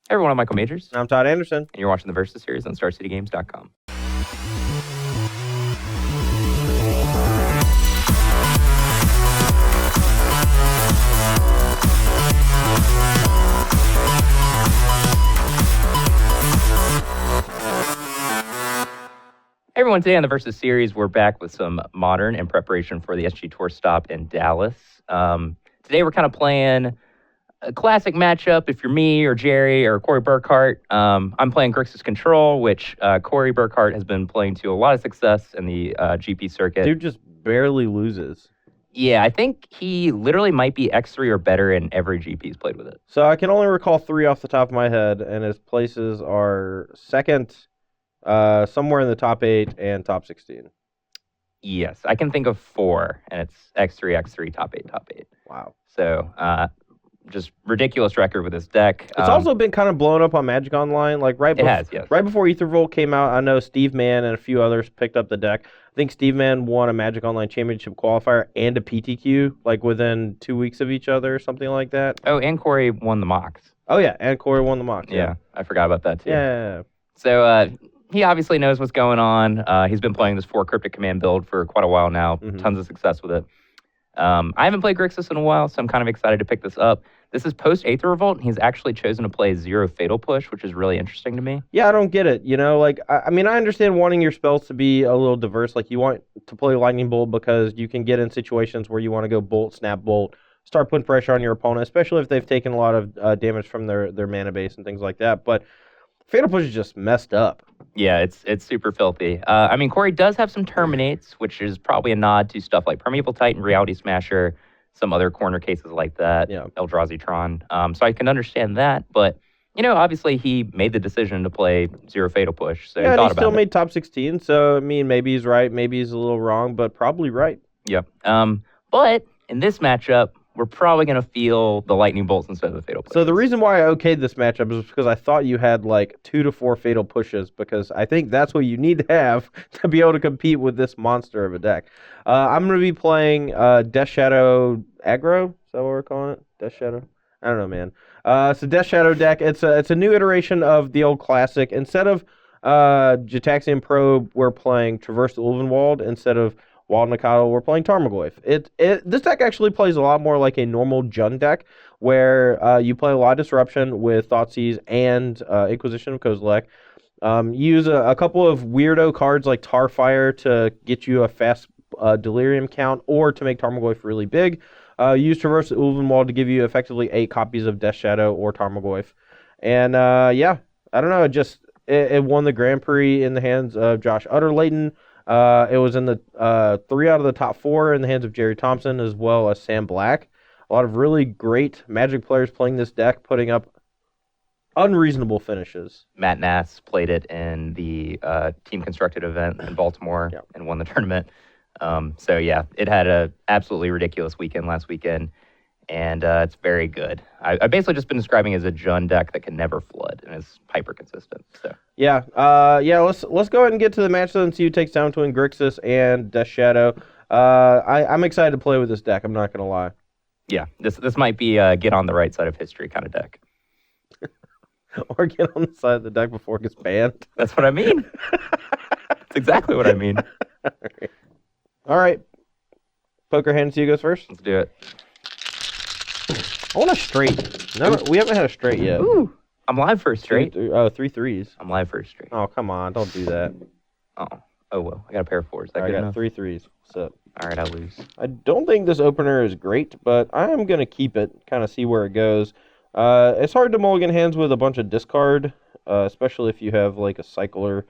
Hey everyone, I'm Michael Majors. I'm Todd Anderson. And you're watching the Versus series on StarCityGames.com. Hey everyone, today on the Versus series, we're back with some Modern in preparation for the SG Tour stop in Dallas. Today we're kind of playing a classic matchup if you're me or Jerry or Corey Burkhart. I'm playing Grixis Control, which Corey Burkhart has been playing to a lot of success in the GP circuit. Dude just barely loses. Yeah, I think he literally might be X3 or better in every GP he's played with it. So I can only recall 3 off the top of my head, and his places are second, somewhere in the top 8 and top 16. Yes, I can think of 4, and it's X3, X3, top 8, top 8. Wow. So, just ridiculous record with this deck. It's also been kind of blown up on Magic Online. Like right before Aethervolt came out, I know Steve Mann and a few others picked up the deck. I think Steve Mann won a Magic Online Championship qualifier and a PTQ like within 2 weeks of each other or something like that. Oh, and Corey won the Mox. Oh yeah, and Corey won the Mox. Yeah, I forgot about that too. Yeah. So he obviously knows what's going on. He's been playing this 4 Cryptic Command build for quite a while now. Mm-hmm. Tons of success with it. I haven't played Grixis in a while, so I'm kind of excited to pick this up. This is post-Aether Revolt, and he's actually chosen to play 0 Fatal Push, which is really interesting to me. Yeah, I don't get it. You know, like, I mean, I understand wanting your spells to be a little diverse. Like, you want to play Lightning Bolt because you can get in situations where you want to go Bolt, Snap Bolt, start putting pressure on your opponent, especially if they've taken a lot of damage from their mana base and things like that. But Fatal Push is just messed up. Yeah, it's super filthy. I mean, Corey does have some Terminates, which is probably a nod to stuff like Permeable Titan, Reality Smasher, some other corner cases like that, Eldrazi Tron. So I can understand that, but, you know, obviously he made the decision to play 0 Fatal Push, so he thought about it. He still made top 16, so, I mean, maybe he's right, maybe he's a little wrong, but probably right. Yep. But in this matchup, we're probably going to feel the Lightning Bolts instead of the Fatal Pushes. So the reason why I okayed this matchup is because I thought you had like 2 to 4 Fatal Pushes, because I think that's what you need to have to be able to compete with this monster of a deck. I'm going to be playing Death Shadow Aggro. Is that what we're calling it? Death Shadow? I don't know, man. It's a Death Shadow deck. It's a new iteration of the old classic. Instead of Jataxian Probe, we're playing Traverse the Ulvenwald. Instead of Wild Nikado, we're playing Tarmogoyf. This deck actually plays a lot more like a normal Jund deck, where you play a lot of Disruption with Thoughtseize and Inquisition of Kozilek. Use a couple of weirdo cards like Tarfire to get you a fast Delirium count, or to make Tarmogoyf really big. Use Traverse the Ulvenwald to give you effectively 8 copies of Death Shadow or Tarmogoyf. And yeah, I don't know, it won the Grand Prix in the hands of Josh Utterlayton. It was in the 3 out of the top 4 in the hands of Jerry Thompson, as well as Sam Black. A lot of really great Magic players playing this deck, putting up unreasonable finishes. Matt Nass played it in the Team Constructed event in Baltimore and won the tournament. So yeah, it had a absolutely ridiculous weekend last weekend, and it's very good. I've basically just been describing it as a Jund deck that can never flood and is hyper consistent. So yeah, let's go ahead and get to the match then and see who takes down between Grixis and Death Shadow. I'm excited to play with this deck. I'm not gonna lie. Yeah, this might be a get on the right side of history kind of deck. Or get on the side of the deck before it gets banned. That's what I mean. That's exactly what I mean. All right. Poker hands, you goes first. Let's do it. I want a straight. No, we haven't had a straight yet. Ooh, I'm live for a straight. 3 threes. I'm live for a straight. Oh, come on. Don't do that. Oh well. I got a pair of 4s. I got 3 threes. What's up? All right, I'll lose. I don't think this opener is great, but I am going to keep it, kind of see where it goes. It's hard to mulligan hands with a bunch of discard, especially if you have like a cycler.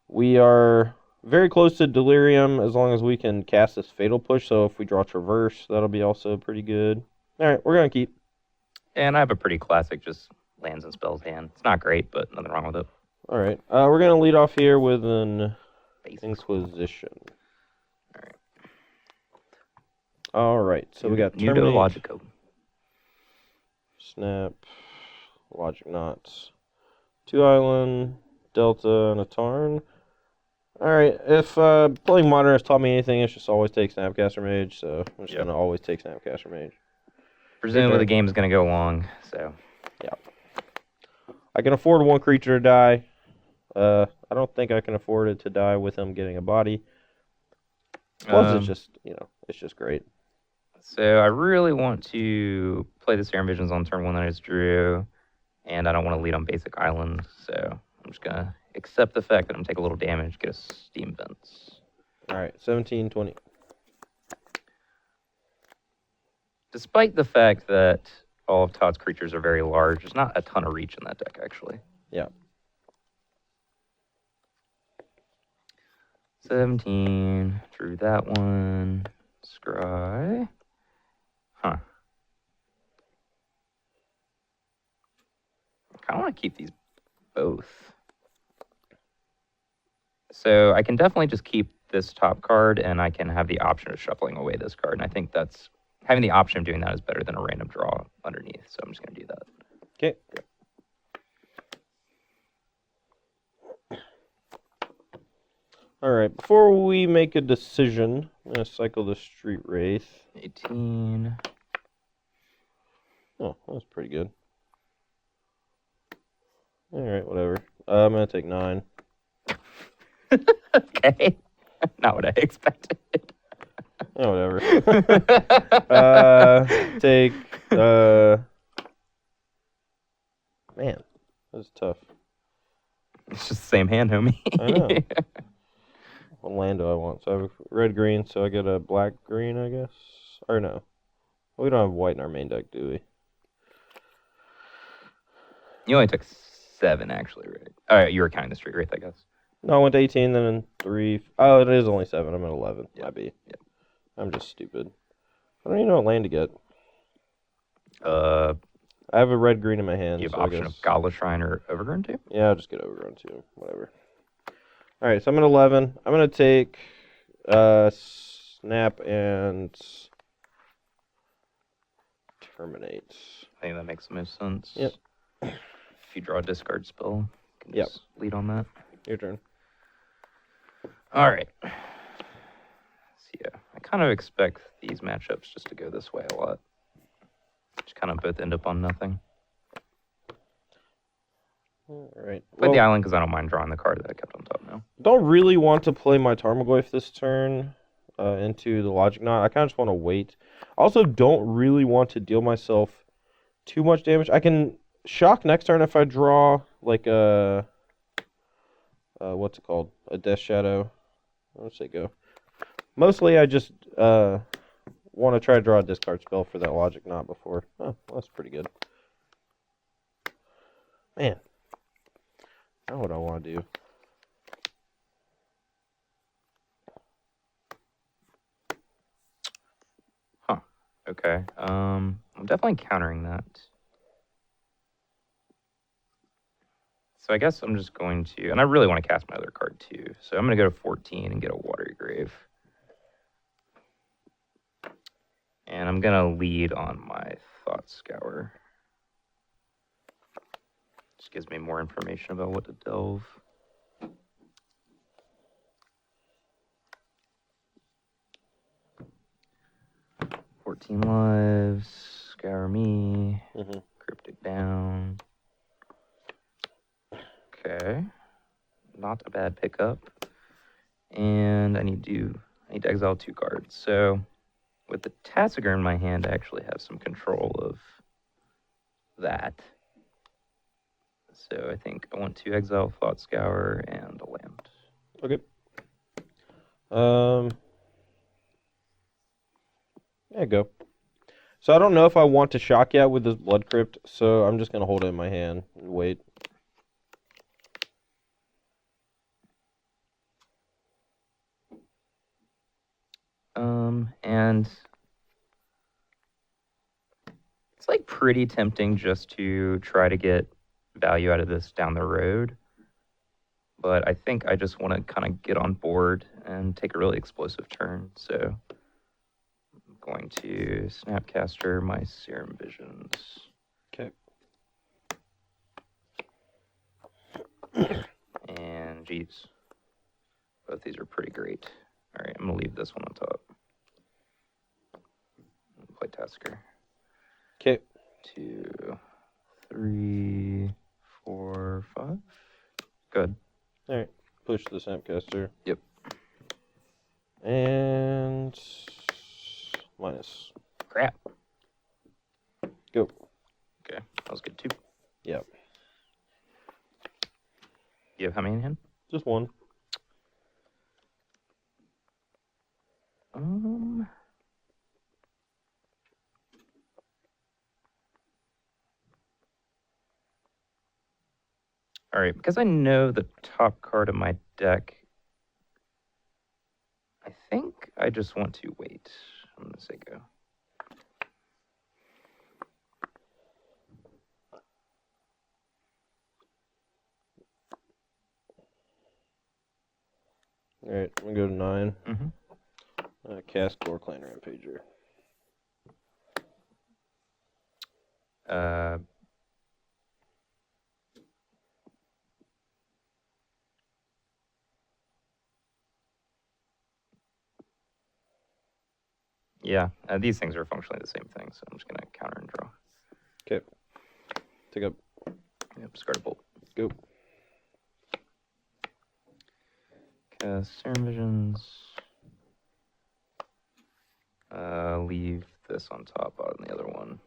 We are very close to Delirium as long as we can cast this Fatal Push, so if we draw Traverse, that'll be also pretty good. All right, we're going to keep. And I have a pretty classic just lands and spells hand. It's not great, but nothing wrong with it. All right, we're going to lead off here with an Inquisition. All right, so we got Terminate, Logico, Snap, Logic Knots, 2 Island, Delta, and a Tarn. Alright, if playing Modern has taught me anything, it's just always take Snapcaster Mage, so I'm just going to always take Snapcaster Mage. Presumably the game is going to go long, so. Yeah. I can afford one creature to die. I don't think I can afford it to die with him getting a body. Plus, it's just, it's just great. So I really want to play the Serum Visions on turn 1 that I just drew, and I don't want to lead on basic islands, so I'm just going to accept the fact that I'm taking a little damage, get a Steam Vents. All right, 17, 20. Despite the fact that all of Todd's creatures are very large, there's not a ton of reach in that deck, actually. Yeah. 17, drew that one, scry. Huh. I kind of want to keep these both. So I can definitely just keep this top card, and I can have the option of shuffling away this card. And I think that's having the option of doing that is better than a random draw underneath. So I'm just going to do that. Okay. All right. Before we make a decision, I'm going to cycle the Street Wraith. 18. Oh, that was pretty good. All right, whatever. I'm going to take 9. Okay. Not what I expected. Oh, whatever. Take, man, that's tough. It's just the same hand, homie. I know. What land do I want? So I have red-green, so I get a black-green, I guess? Or no. We don't have white in our main deck, do we? You only took 7, actually, right? All right, you were counting the Street Wraith, I guess. No, I went to 18, then in 3. Oh, it is only 7. I'm at 11. Yeah. Might be. Yeah. I'm just stupid. I don't even know what land to get. I have a red-green in my hand. You have so option of Godless Shrine or Overgrown too? Yeah, I'll just get Overgrown too. Whatever. All right, so I'm at 11. I'm going to take Snap and Terminate. I think that makes the most sense. Yep. If you draw a discard spell, you can Yep. just lead on that. Your turn. All right. So yeah, I kind of expect these matchups just to go this way a lot. Just kind of both end up on nothing. All right. Play the island because I don't mind drawing the card that I kept on top now. Don't really want to play my Tarmogoyf this turn into the Logic Knot. I kind of just want to wait. Also, don't really want to deal myself too much damage. I can shock next turn if I draw like a what's it called? A Death Shadow. Let's say go. Mostly, I just want to try to draw a discard spell for that Logic Knot before. Oh, well, that's pretty good. Man. Now what I want to do. Huh. Okay. I'm definitely countering that. So I guess I'm just going to, and I really want to cast my other card too. So I'm going to go to 14 and get a Watery Grave. And I'm going to lead on my Thought Scour. Just gives me more information about what to delve. "14 lives, Scour me, Cryptic down." Okay, not a bad pickup. And I need to exile 2 cards. So with the Tassiger in my hand, I actually have some control of that. So I think I want to exile Thought Scour and a land. Okay. Yeah, go. So I don't know if I want to shock yet with this Blood Crypt, so I'm just going to hold it in my hand and wait. And it's like pretty tempting just to try to get value out of this down the road. But I think I just want to kind of get on board and take a really explosive turn. So I'm going to Snapcaster my Serum Visions. Okay. And geez, both these are pretty great. All right, I'm going to leave this one on top. Play Tasker. Okay. 2, 3, 4. Good. All right. Push the Snapcaster. Yep. And minus. Crap. Go. Okay, that was good too. Yep. You have how many in hand? Just one. All right, because I know the top card of my deck, I think I just want to wait. I'm going to say go. All right, I'm gonna go to 9. Mm-hmm. Cast Gore Clan Rampager. Yeah, these things are functionally the same thing, so I'm just going to counter and draw. Okay. Take up. Yep, discard a bolt. Go. Cast Serum Visions. Leave this on top on the other one.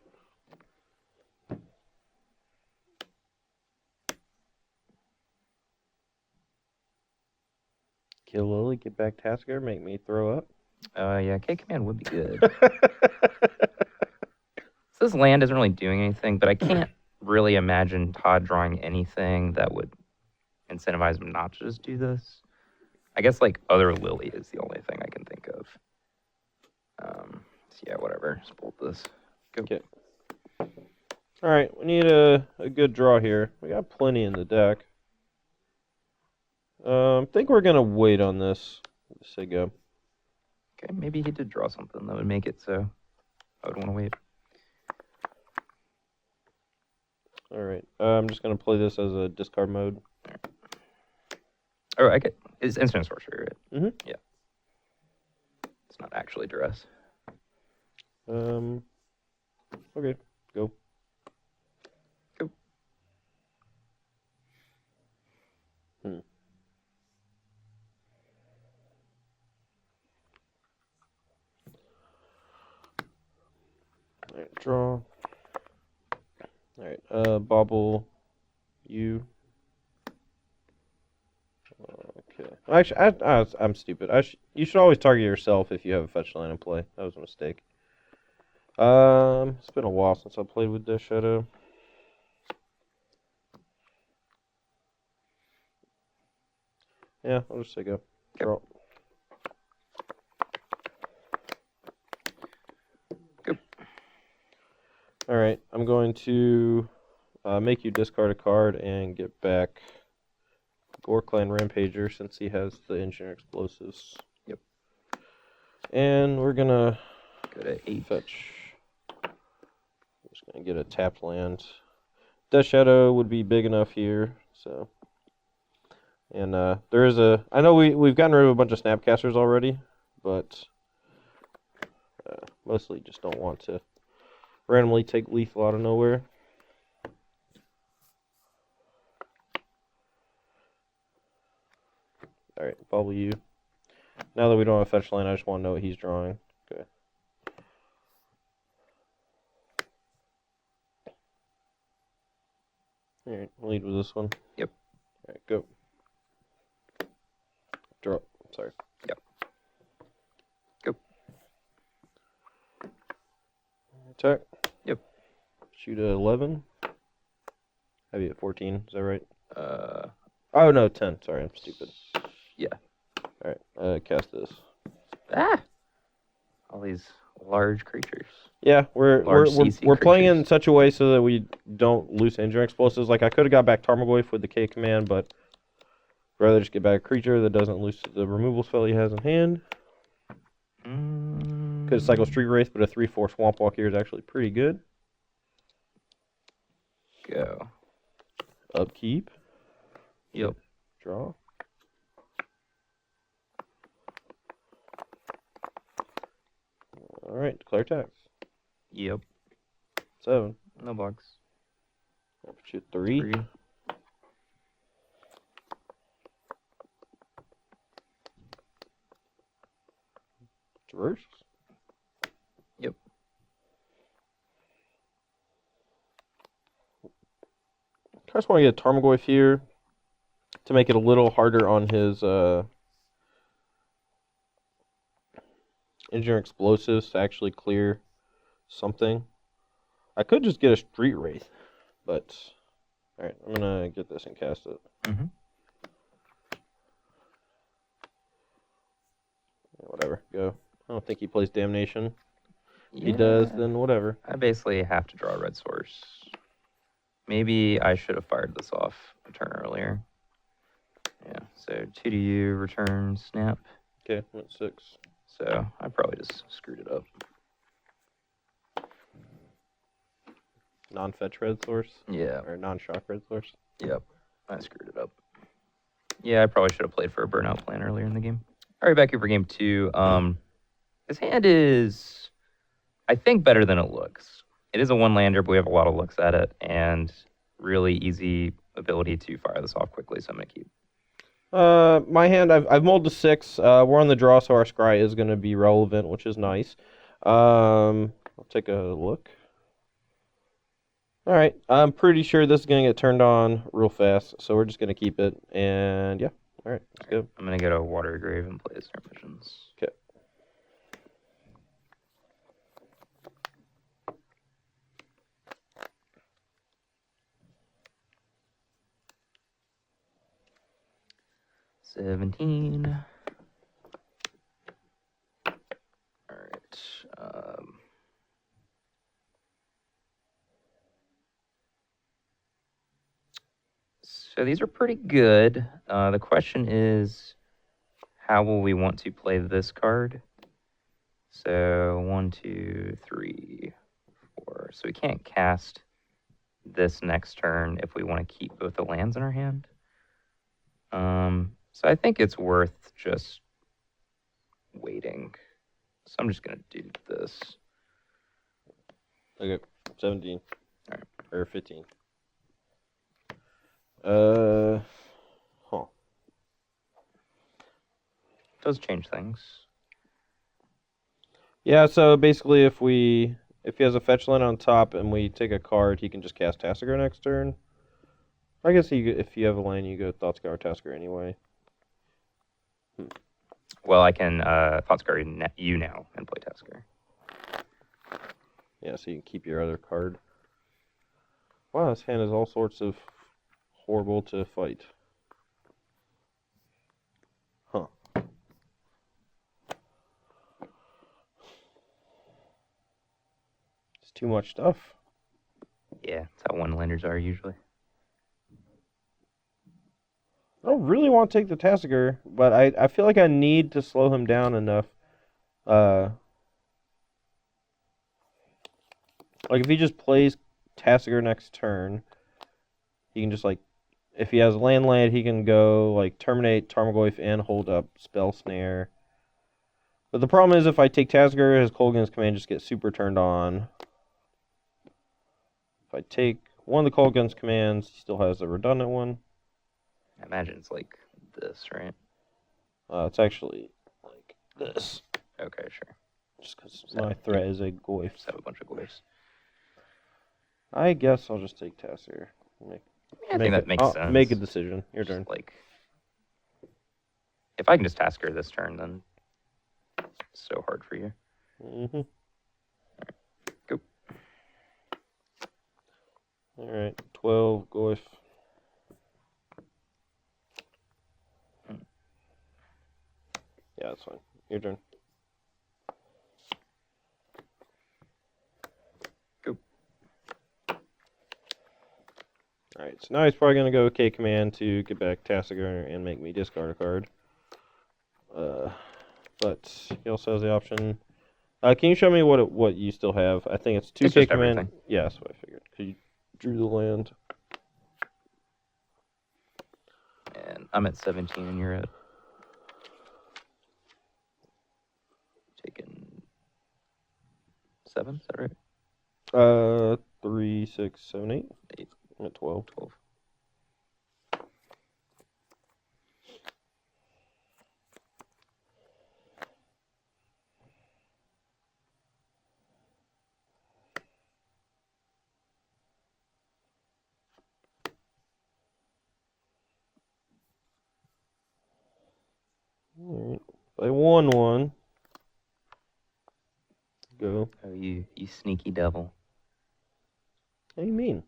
Kill Lily, get back Tasker, make me throw up. Yeah, K command would be good. So this land isn't really doing anything, but I can't really imagine Todd drawing anything that would incentivize him not to just do this. I guess like other Lily is the only thing I can think of. So yeah, whatever. Just bolt this. Go. Okay. All right, we need a good draw here. We got plenty in the deck. I think we're gonna wait on this. Let's say go. Okay, maybe he did draw something that would make it so I would want to wait. All right, I'm just gonna play this as a discard mode. Oh, I get it's instant sorcery, right? Mm-hmm. Yeah. It's not actually duress. Okay, go. Go. Hmm. All right, draw. All right, bobble you. Okay. Actually, I'm stupid. You should always target yourself if you have a fetch line in play. That was a mistake. It's been a while since I played with Death Shadow. Yeah, I'll just say go. Draw. Go. All right, I'm going to make you discard a card and get back Gore Clan Rampager since he has the Engineer Explosives. Yep. And we're gonna go to 8. Fetch. I'm just gonna get a tapped land. Death Shadow would be big enough here, so. And there is I know we've gotten rid of a bunch of Snapcasters already, but mostly just don't want to randomly take lethal out of nowhere. All right, bubble you. Now that we don't have a fetch line, I just want to know what he's drawing. Okay. All right, lead with this one. Yep. All right, go. Draw. Sorry. Yep. Go. Attack. Yep. Shoot at 11. Have you at 14? Is that right? Oh no, 10. Sorry, I'm stupid. Yeah. All right. Cast this. Ah. All these large creatures. Yeah, we're CC playing in creatures. such a way so that we don't lose Engineer Explosives. Like I could have got back Tarmogoyf with the K command, but I'd rather just get back a creature that doesn't lose the removal spell he has in hand. Could cycle Street Wraith, but a 3/4 Swamp Walk here is actually pretty good. Go. Upkeep. Yep. Draw. All right, declare tax. Yep. 7. No bugs. Shoot 3. reverse. Yep. I just want to get a Tarmogoyf here to make it a little harder on his Engineer Explosives to actually clear something. I could just get a Street Wraith, but alright, I'm gonna get this and cast it. Mm-hmm. Whatever, go. I don't think he plays Damnation. If Yeah, he does, then whatever. I basically have to draw a red source. Maybe I should have fired this off a turn earlier. Yeah, so 2 to you, return, snap. Okay, went 6. So I probably just screwed it up. Non-fetch red source? Yeah. Or non-shock red source? Yep, I screwed it up. Yeah, I probably should have played for a burnout plan earlier in the game. All right, back here for game 2. This hand is, I think, better than it looks. It is a one-lander, but we have a lot of looks at it, and really easy ability to fire this off quickly, so I'm going to keep. My hand, I've mulled to 6. We're on the draw, so our scry is going to be relevant, which is nice. I'll take a look. Alright, I'm pretty sure this is going to get turned on real fast, so we're just going to keep it, and yeah. Alright, let's go. I'm going to go to Water Grave and play Snare Visions. Okay. $17. All right. So these are pretty good. The question is, how will we want to play this card? So 1, 2, 3, 4. So we can't cast this next turn if we want to keep both the lands in our hand. So I think it's worth just waiting. So I'm just gonna do this. Okay, 17. All right. Or 15. Does change things. Yeah, so basically if he has a fetch land on top and we take a card, he can just cast Tassiger next turn. I guess if you have a land, you go Thoughtscour Tasker anyway. Well, I can Thoughtscour you now and play Tasker. Yeah, so you can keep your other card. Wow, this hand is all sorts of horrible to fight. Huh. It's too much stuff. Yeah, that's how one-landers are usually. I don't really want to take the Tassiger, but I feel like I need to slow him down enough. Like if he just plays Tassiger next turn, he can just like, if he has land, he can go like terminate Tarmogoyf and hold up Spell Snare. But the problem is if I take Tassiger, his Kolaghan's Command just gets super turned on. If I take one of the Kolaghan's commands, he still has a redundant one. I imagine it's like this, right? It's actually like this. Okay, sure. Just because my threat is a Goyf. Just have a bunch of Goyfs. I guess I'll just take Tassiger. I think that makes sense. Make a decision. Your turn. Like, if I can just Tasker this turn, then it's so hard for you. Mm-hmm. Go. All right, 12 Goyf. Yeah, that's fine. Your turn. Go. Alright, so now he's probably going to go K command to get back Tassiger and make me discard a card. But he also has the option. Can you show me what you still have? I think it's 2 It's K just command. everything. Yeah, that's what I figured. Because you drew the land. And I'm at 17 and you're at... Taking 7, is that right? 3, 6, 7, 8. 8. I'm at 12. 12. Play 1/1. Go. Oh, you sneaky devil. What do you mean?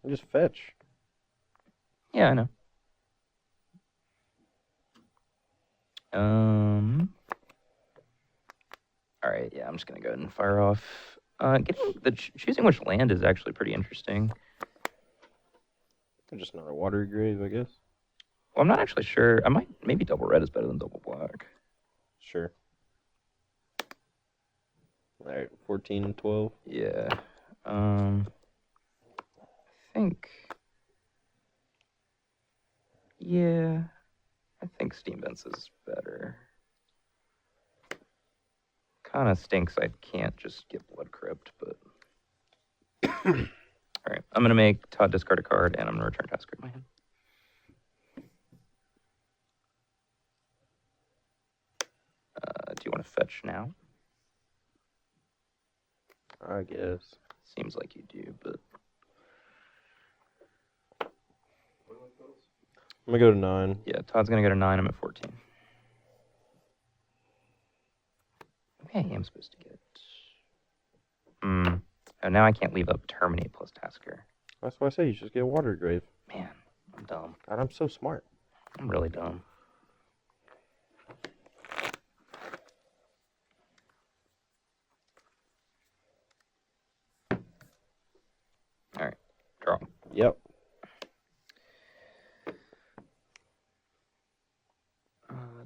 I just fetch. Yeah, I know. All right, yeah, I'm just gonna go ahead and fire off. Choosing which land is actually pretty interesting. Just another watery grave, I guess. Well, I'm not actually sure. Maybe double red is better than double black. Sure. All right, 14 and 12. Yeah. I think. Yeah, I think Steam Vents is better. Kind of stinks I can't just get Blood Crypt, but. All right, I'm gonna make Todd discard a card, and I'm gonna return task card in my hand. Do you want to fetch now? I guess. Seems like you do, but. I'm gonna go to 9. Yeah, Todd's gonna go to 9. I'm at 14. Okay, I'm supposed to get. Oh, now I can't leave up Terminate plus Tasker. That's why I say you just get watery grave. Man, I'm dumb. God, I'm so smart. I'm really dumb. All right, draw. Yep.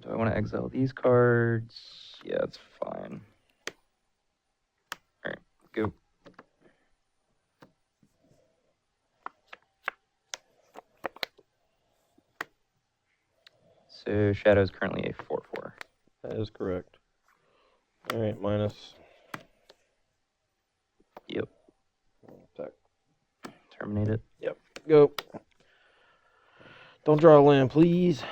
Do I want to exile these cards? Yeah, it's fine. All right, go. So Shadow's currently a 4/4. That is correct. All right, minus. Yep. Attack. Terminate it. Yep. Go. Don't draw a land, please.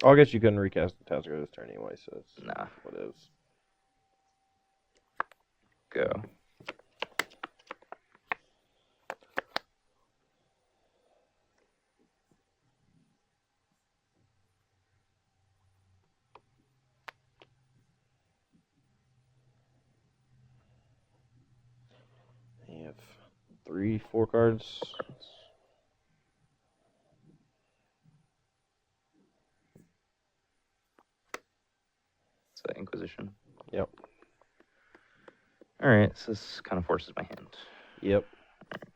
Oh, I guess you couldn't recast the Tasker this turn anyway, so it's Nah. what it is. Go. You have 3, 4 cards. It's the Inquisition. Yep. All right, so this kind of forces my hand. Yep.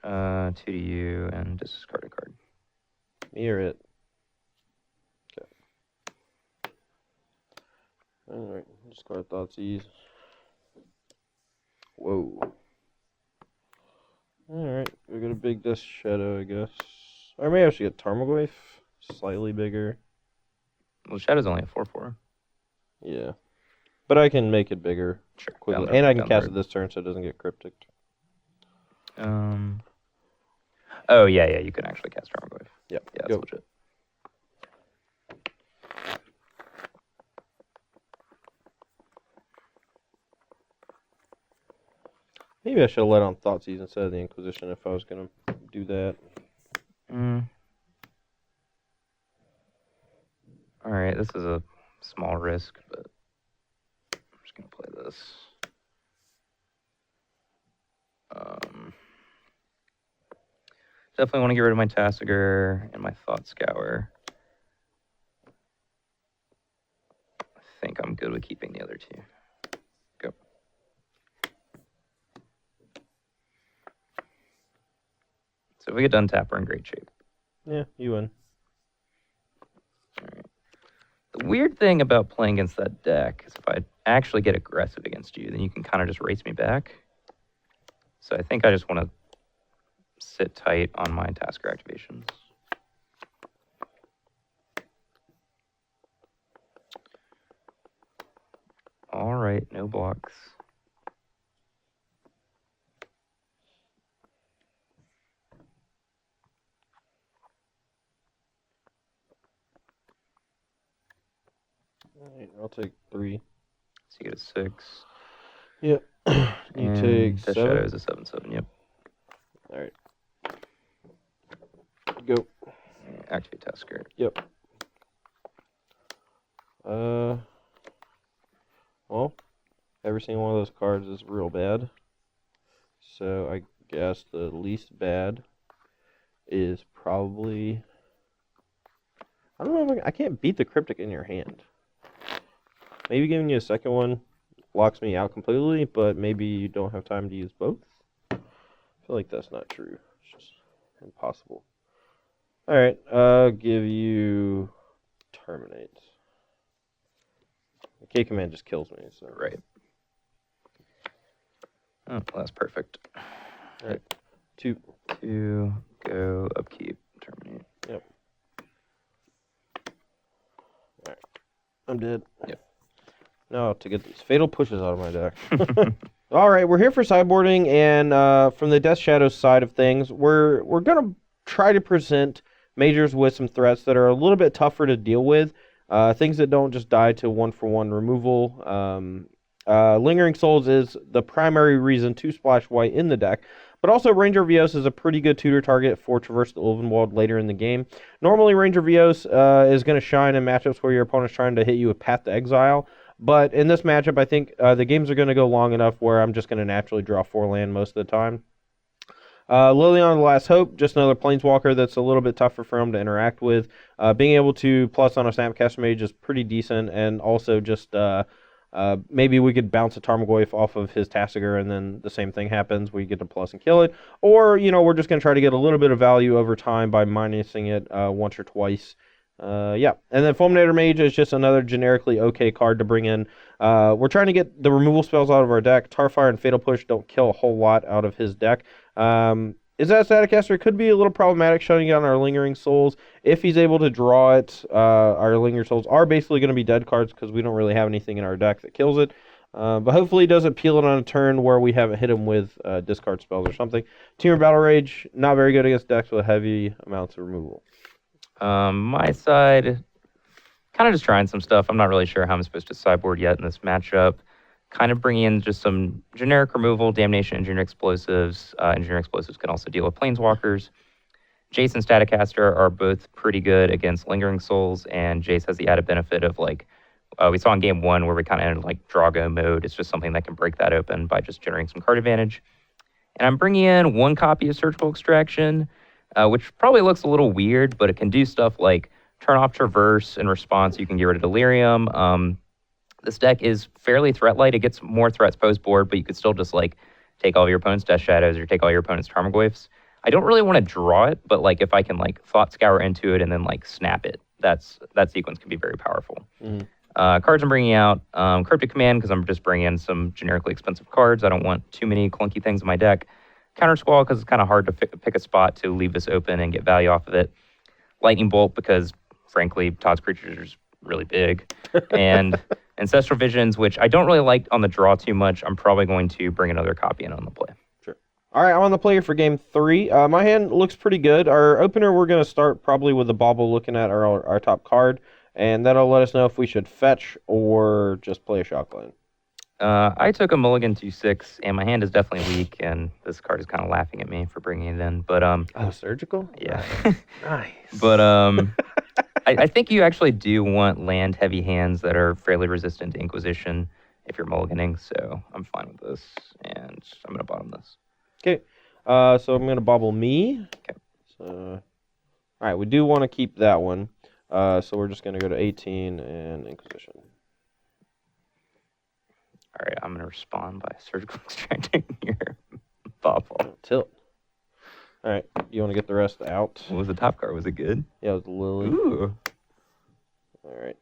2 to you and discard a card. Me or it. Okay. All right. Discard Thoughtseize. Whoa. All right. We got a big Death Shadow, I guess. Or maybe I should get Tarmogoyf. Slightly bigger. Well, Shadow's only a 4/4. Yeah. But I can make it bigger Sure. quickly. Down the- And I can down the cast it road. this turn so it doesn't get cryptic. Oh, yeah, you can actually cast Tarmogoyf. Yep. Yeah, that's Go. legit. Maybe I should have let on Thoughtseize instead of the Inquisition if I was going to do that. All right, this is a small risk, but I'm just going to play this. Definitely want to get rid of my Tassiger and my Thought Scour. I think I'm good with keeping the other 2. Go. So if we get done tap, we're in great shape. Yeah, you win. All right. The weird thing about playing against that deck is if I actually get aggressive against you, then you can kind of just race me back. So I think I just want to sit tight on my Tasker activations. All right, no blocks. All right, I'll take 3. So you get a 6. Yep. You and take Death 7. Shadow is a 7/7. Yep. All right. Go. Activate Tusker. Yep. Well, every single one of those cards is real bad. So I guess the least bad is probably... I don't know if I can't beat the Cryptic in your hand. Maybe giving you a second one locks me out completely, but maybe you don't have time to use both. I feel like that's not true. It's just impossible. Alright, I'll give you Terminate. The K command just kills me, so. Right. Oh, well, that's perfect. Alright. 2. 2, go, upkeep, terminate. Yep. Alright. I'm dead. Yep. Now to get these fatal pushes out of my deck. Alright, we're here for sideboarding, and from the Death Shadows side of things, we're gonna try to present majors with some threats that are a little bit tougher to deal with. Things that don't just die to 1-for-1 removal. Lingering Souls is the primary reason to splash white in the deck, but also Ranger Vios is a pretty good tutor target for Traverse the Ulvenwald later in the game. Normally, Ranger Vios is going to shine in matchups where your opponent's trying to hit you with Path to Exile, but in this matchup, I think the games are going to go long enough where I'm just going to naturally draw 4 land most of the time. Liliana the Last Hope, just another Planeswalker that's a little bit tougher for him to interact with. Being able to plus on a Snapcaster Mage is pretty decent, and also just maybe we could bounce a Tarmogoyf off of his Tasigur, and then the same thing happens. We get to plus and kill it. Or, we're just going to try to get a little bit of value over time by minusing it once or twice. Yeah, and then Fulminator Mage is just another generically okay card to bring in. We're trying to get the removal spells out of our deck. Tarfire and Fatal Push don't kill a whole lot out of his deck. Is that Staticaster? It could be a little problematic shutting down our Lingering Souls. If he's able to draw it, our Lingering Souls are basically going to be dead cards because we don't really have anything in our deck that kills it. But hopefully he doesn't peel it on a turn where we haven't hit him with discard spells or something. Temur Battle Rage, not very good against decks with heavy amounts of removal. My side, kind of just trying some stuff. I'm not really sure how I'm supposed to sideboard yet in this matchup. Kind of bringing in just some generic removal, Damnation, Engineer Explosives. Engineer Explosives can also deal with Planeswalkers. Jace and Staticaster are both pretty good against Lingering Souls, and Jace has the added benefit of, we saw in game 1 where we kind of entered, Drago mode. It's just something that can break that open by just generating some card advantage. And I'm bringing in 1 copy of Surgical Extraction, which probably looks a little weird, but it can do stuff like turn off Traverse. In response, you can get rid of Delirium. This deck is fairly threat light. It gets more threats post board, but you could still just take all of your opponent's Death Shadows or take all your opponent's Tarmogoyfs. I don't really want to draw it, but if I can Thought Scour into it and then snap it, that sequence can be very powerful. Mm-hmm. Cards I'm bringing out, Cryptic Command, because I'm just bringing in some generically expensive cards. I don't want too many clunky things in my deck. Counter Squall, because it's kind of hard to pick a spot to leave this open and get value off of it. Lightning Bolt, because frankly, Todd's creatures are really big. And Ancestral Visions, which I don't really like on the draw too much. I'm probably going to bring another copy in on the play. Sure. All right, I'm on the play for game 3. My hand looks pretty good. Our opener, we're going to start probably with the Bauble looking at our top card, and that'll let us know if we should fetch or just play a Shock Land. I took a mulligan 2/6, and my hand is definitely weak, and this card is kind of laughing at me for bringing it in. But surgical? Yeah. Nice. But I think you actually do want land-heavy hands that are fairly resistant to Inquisition if you're mulliganing, so I'm fine with this, and I'm going to bottom this. Okay, so I'm going to Bauble me. Okay. So, all right, we do want to keep that one, so we're just going to go to 18 and Inquisition. All right, I'm going to respond by surgical extracting your Bauble. Tilt. All right, you want to get the rest out? What was the top card? Was it good? Yeah, it was the Lily. Ooh. All right.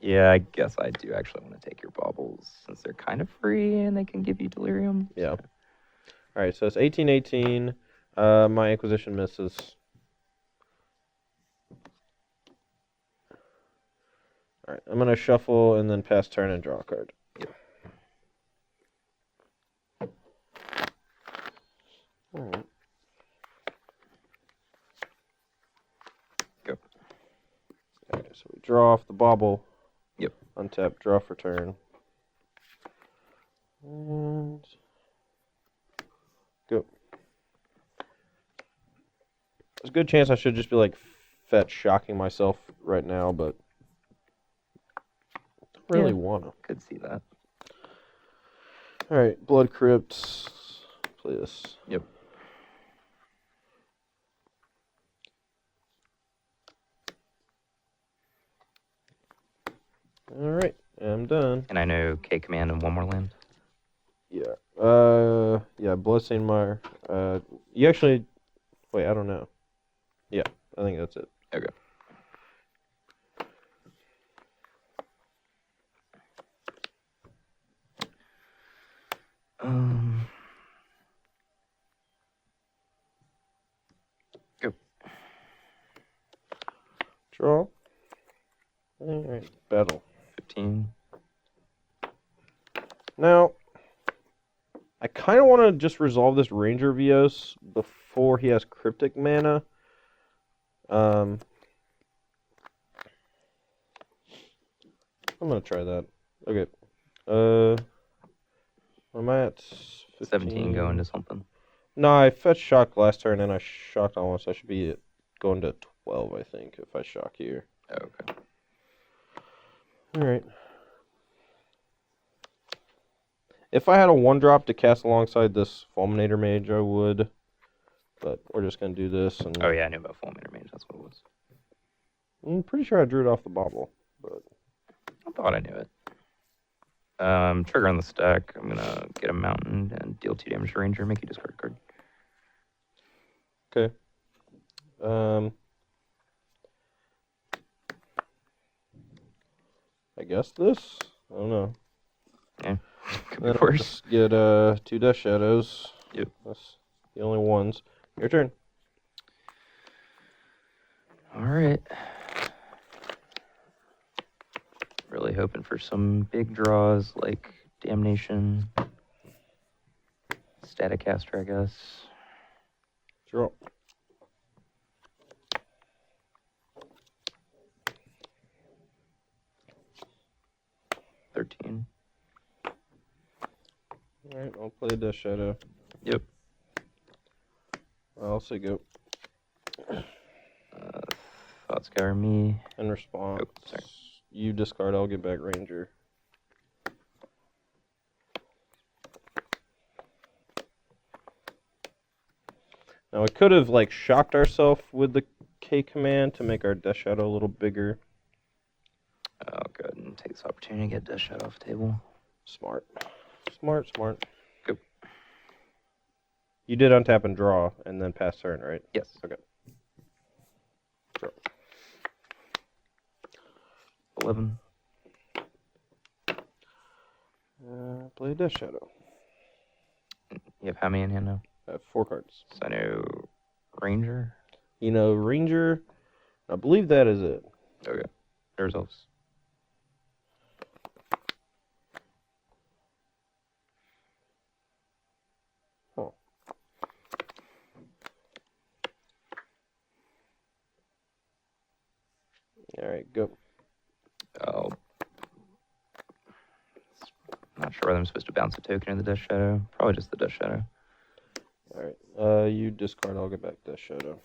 Yeah, I guess I do actually want to take your Baubles since they're kind of free and they can give you Delirium. Yeah. All right, so it's 18-18. My Inquisition misses. All right, I'm going to shuffle and then pass turn and draw a card. Yep. All right. Go. Okay, so we draw off the Bauble. Yep. Untap, draw for turn. And go. There's a good chance I should just be like fetch shocking myself right now, but I don't really want to. Could see that. All right, Blood Crypt. Play this. Yep. All right, I'm done. And I know K command and one more land. Yeah. Yeah. Bloodstained Mire. You actually. Wait, I don't know. Yeah, I think that's it. Okay. Go. Draw. All right. Battle. 15. Now, I kind of want to just resolve this Ranger Vios before he has Cryptic Mana. I'm gonna try that. Okay. I'm at 15. 17 going to something. No, I fetched shock last turn and I shocked on one, so I should be going to 12, I think, if I shock here. Okay. Alright. If I had a 1-drop to cast alongside this Fulminator Mage, I would. But we're just going to do this. And Oh, yeah, I knew about Fulminator Mage. That's what it was. I'm pretty sure I drew it off the bobble. But I thought I knew it. Trigger on the stack. I'm going to get a mountain and deal 2 damage to Ranger. Make you discard a card. okay. I guess this? I don't know. Yeah. Could be Then I'll worse. just get 2 Death Shadows. Yep. That's the only ones. Your turn. All right. Really hoping for some big draws like Damnation, Static Caster, I guess. Draw. $13. Alright, I'll play Death Shadow. Yep. I'll say go. Thought Scour me. In response, Oh, sorry. you discard, I'll get back Ranger. Now we could have like shocked ourselves with the K command to make our Death Shadow a little bigger. Oh, good. And take this opportunity to get Death Shadow off the table. Smart. Smart. Go. You did untap and draw and then pass turn, right? Yes. Okay. Draw. 11. Play Death Shadow. You have how many in hand now? I have 4 cards. So I know Ranger. You know, Ranger, I believe that is it. Okay. There's elves. Huh. Alright, go. Oh. Not sure whether I'm supposed to bounce a token in the Death Shadow. Probably just the Death Shadow. Alright, you discard, I'll get back Death Shadow.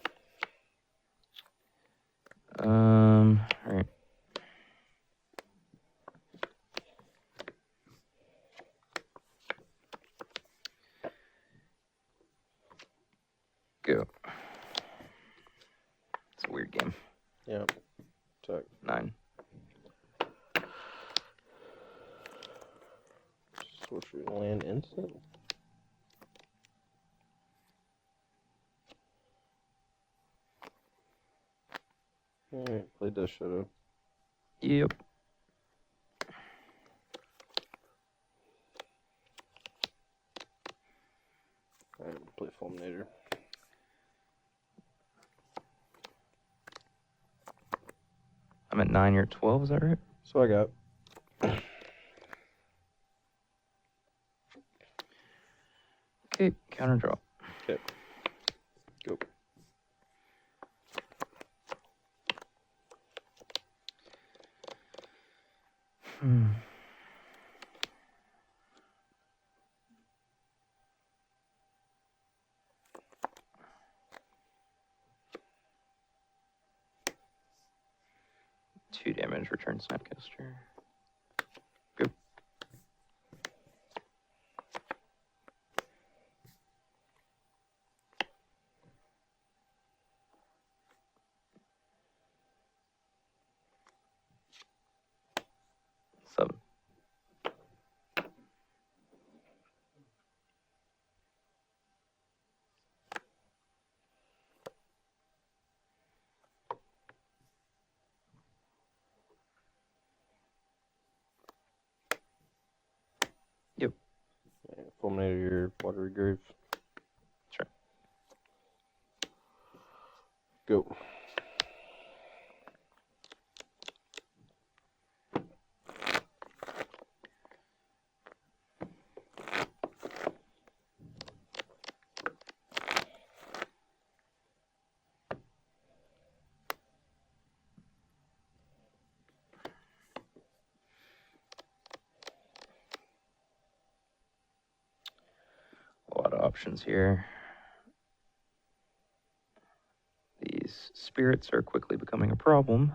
Alright. Go. It's a weird game. Yeah. Attack. 9. Switch your land instant. Alright, play Death Shadow. Yep. Alright, play Fulminator. I'm at 9, you're at 12, is that right? So I got. Okay, counter draw. Okay. Go. 2 damage, return Snapcaster. Go. Seven. Yep. Fulminate your watery grave. Sure. Go. A lot of options here. These spirits are quickly becoming a problem.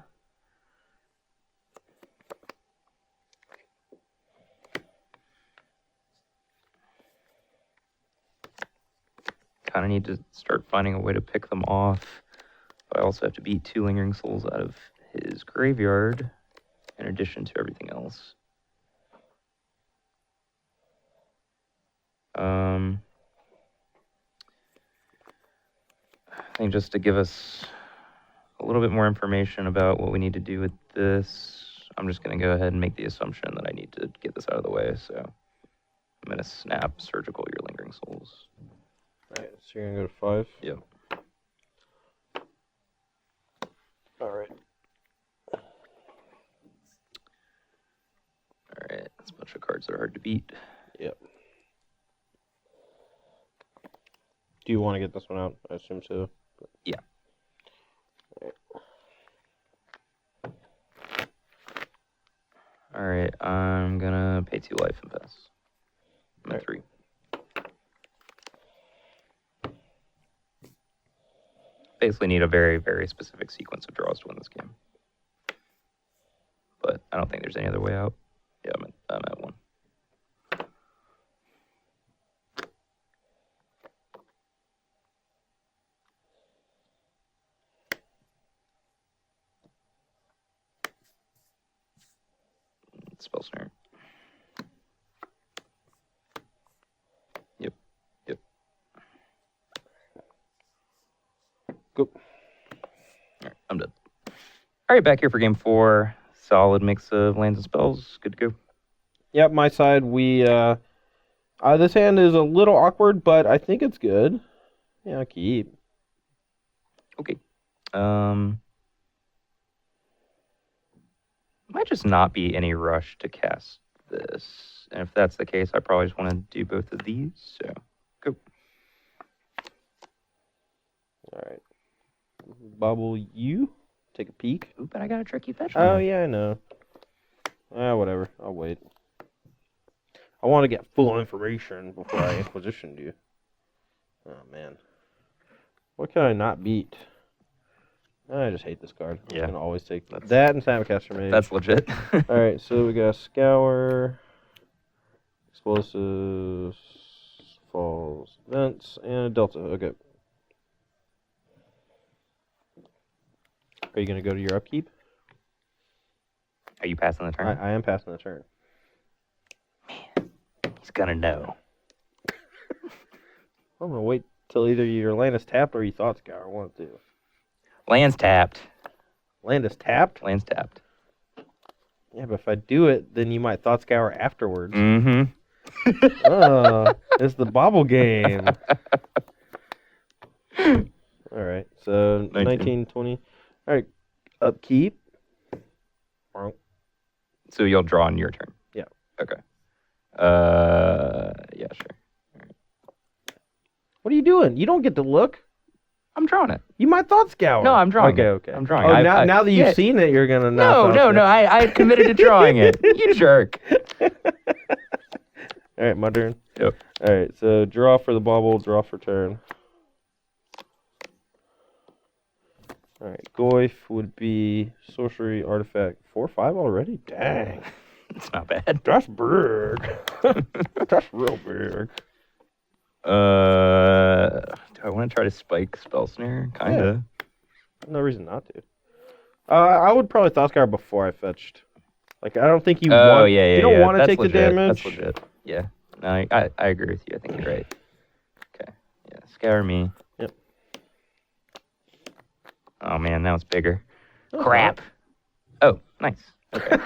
Kind of need to start finding a way to pick them off. But I also have to beat 2 Lingering Souls out of his graveyard, in addition to everything else. I think just to give us a little bit more information about what we need to do with this, I'm just going to go ahead and make the assumption that I need to get this out of the way. So I'm going to snap Surgical Your Lingering Souls. Alright, so you're going to go to 5? Yep. Alright. Alright, that's a bunch of cards that are hard to beat. Yep. Do you want to get this one out? I assume so. Yeah. Alright, I'm gonna pay 2 life and pass. I'm at 3. Basically need a very, very specific sequence of draws to win this game. But I don't think there's any other way out. Yeah, I'm at 1. Spell snare. Yep. Yep. Go. Alright, I'm done. Alright, back here for game 4. Solid mix of lands and spells. Good to go. Yep, my side, we, this hand is a little awkward, but I think it's good. Yeah, keep. Okay. Might just not be any rush to cast this. And if that's the case, I probably just want to do both of these. So, go. Alright. Bubble you. Take a peek. Ooh, but I got a tricky fetch. Oh, yeah, I know. Whatever. I'll wait. I want to get full information before I Inquisition you. Oh, man. What can I not beat? I just hate this card. I'm going to always take that and Snapcaster Mage. That's legit. Alright, so we got Scour, Explosives, Falls, Vents, and a Delta. Okay. Are you going to go to your upkeep? Are you passing the turn? I am passing the turn. Man, he's going to know. I'm going to wait till either your land is tapped or you thought Scour. One of the two. Land's tapped. Land is tapped? Land's tapped. Yeah, but if I do it, then you might thought Scour afterwards. Mm-hmm. Oh, it's the bobble game. Alright, so 19, 20. Alright, upkeep. So you'll draw on your turn? Yeah. Okay. Yeah, sure. What are you doing? You don't get to look. I'm drawing it. You might thought Scour. No, I'm drawing it. Okay. I'm drawing it. it. Now that you've seen it, you're going to not. No. I committed to drawing it. You jerk. All right, my turn. Yep. All right, so draw for the bubble, draw for turn. All right, Goyf would be sorcery artifact 4/5 already. Dang, It's not bad. that's big. That's real big. Do I want to try to spike Spell Snare? Kinda. No reason not to. I would probably Thoughtscour before I fetched. Like, I don't think you Oh, want. yeah, you don't want to That's take legit. the damage. That's legit. Yeah. No, I agree with you. I think you're right. Okay. Yeah. Scour me. Yep. Oh man, now it's bigger. No, it's Crap. Oh, nice. Okay.